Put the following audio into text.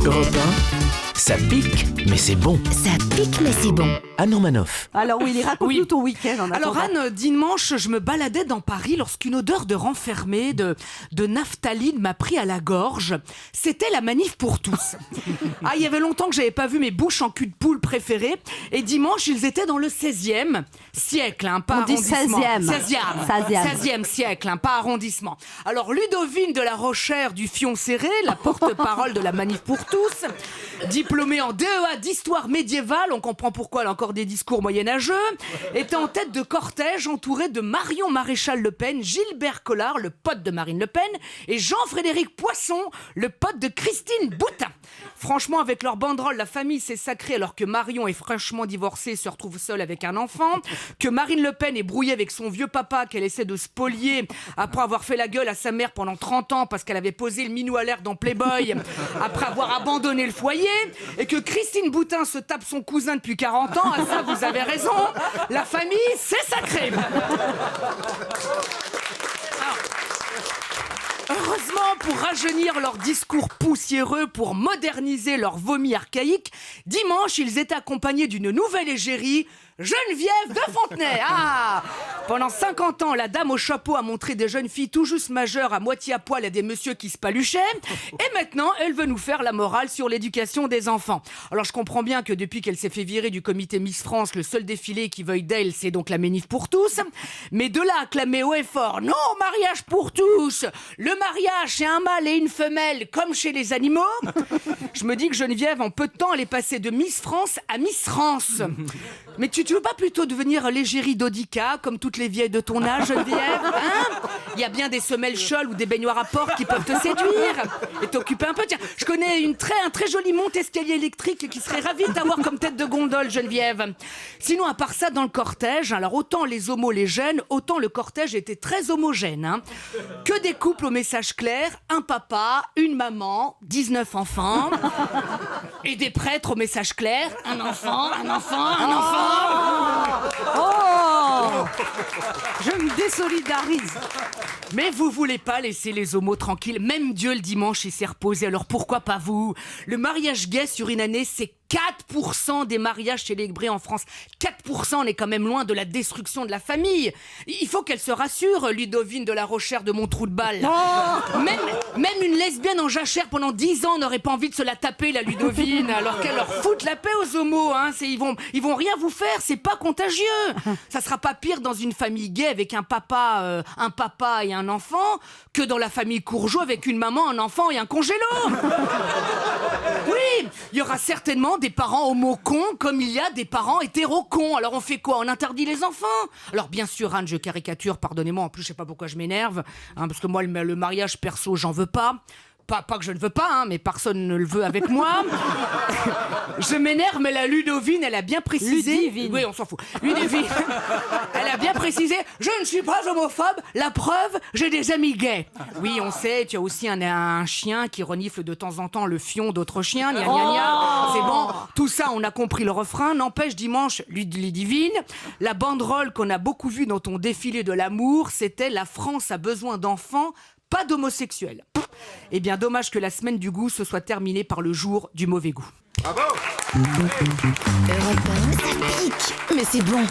Europe 1, ça pique, mais c'est bon. Ça pique mais c'est bon. Anne Romanoff. Alors oui, raconte-nous ton week-end en Alors attendant. Anne, dimanche, je me baladais dans Paris lorsqu'une odeur de renfermé, de naphtaline m'a pris à la gorge. C'était la manif pour tous. Il y avait longtemps que j'avais pas vu mes bouches en cul de poule préférées. Et dimanche, ils étaient dans le 16e siècle, pas On dit arrondissement. 16e. 16e siècle, pas arrondissement. Alors Ludovine de la Rochère du Fion Serré, la porte-parole de la manif pour tous, diplômée en DEA d'histoire médiévale, on comprend pourquoi elle a encore des discours moyenâgeux, était en tête de cortège entourée de Marion Maréchal Le Pen, Gilbert Collard, le pote de Marine Le Pen, et Jean-Frédéric Poisson, le pote de Christine Boutin. Franchement, avec leur banderole, la famille s'est sacrée alors que Marion est fraîchement divorcée et se retrouve seule avec un enfant, que Marine Le Pen est brouillée avec son vieux papa qu'elle essaie de spolier après avoir fait la gueule à sa mère pendant 30 ans parce qu'elle avait posé le minou à l'air dans Playboy après avoir abandonné le foyer, et que Christine Boutin se tape son cousin depuis 40 ans. À ça, vous avez raison, la famille, c'est sacré. Heureusement, pour rajeunir leur discours poussiéreux, pour moderniser leur vomi archaïque, dimanche, ils étaient accompagnés d'une nouvelle égérie, Geneviève de Fontenay. Pendant 50 ans, la dame au chapeau a montré des jeunes filles tout juste majeures à moitié à poil à des messieurs qui se paluchaient. Et maintenant, elle veut nous faire la morale sur l'éducation des enfants. Alors, je comprends bien que depuis qu'elle s'est fait virer du comité Miss France, le seul défilé qui veuille d'elle, c'est donc la manif pour tous. Mais de là à clamer haut et fort, non au mariage pour tous, le mariage c'est un mâle et une femelle comme chez les animaux, je me dis que Geneviève, en peu de temps, elle est passée de Miss France à Miss France. Mais tu veux pas plutôt devenir l'égérie d'Audica, comme toutes les vieilles de ton âge, Geneviève, Il y a bien des semelles cholles ou des baignoires à porte qui peuvent te séduire et t'occuper un peu. Tiens, je connais un très joli monte-escalier électrique qui serait ravi de t'avoir comme tête de gondole, Geneviève. Sinon, à part ça, dans le cortège, alors autant les homos les gênent, autant le cortège était très homogène. Que des couples au message clair, un papa, une maman, 19 enfants, et des prêtres au message clair, un enfant. Oh, je me désolidarise. Mais vous voulez pas laisser les homos tranquilles. Même Dieu le dimanche il s'est reposé, alors pourquoi pas vous? Le mariage gay sur une année, c'est 4% des mariages célébrés en France. 4%, on est quand même loin de la destruction de la famille. Il faut qu'elle se rassure, Ludovine de la Rochère de mon trou de balle. Même une lesbienne en jachère pendant 10 ans n'aurait pas envie de se la taper, la Ludovine, alors qu'elle leur fout la paix aux homos. Ils vont rien vous faire, c'est pas contagieux. Ça sera pas pire dans une famille gay avec un papa et un enfant que dans la famille Courgeot avec une maman, un enfant et un congélo. Oui, il y aura certainement des parents homo cons comme il y a des parents hétéro cons. Alors on fait quoi? On interdit les enfants? Alors bien sûr, Anne, je caricature, pardonnez-moi, en plus je sais pas pourquoi je m'énerve, parce que moi le mariage perso, j'en veux pas. Pas que je ne veux pas, mais personne ne le veut avec moi. Je m'énerve, mais la Ludovine, elle a bien précisé... Ludivine. Oui, on s'en fout. Ludivine, elle a bien précisé, je ne suis pas homophobe, la preuve, j'ai des amis gays. Oui, on sait, tu as aussi un chien qui renifle de temps en temps le fion d'autres chiens, gna gna gna. C'est bon, tout ça, on a compris le refrain. N'empêche, dimanche, Ludivine, la banderole qu'on a beaucoup vue dans ton défilé de l'amour, c'était « La France a besoin d'enfants ». Pas d'homosexuels. Eh bien, dommage que la semaine du goût se soit terminée par le jour du mauvais goût. Europe 1, ça pique mais c'est bon.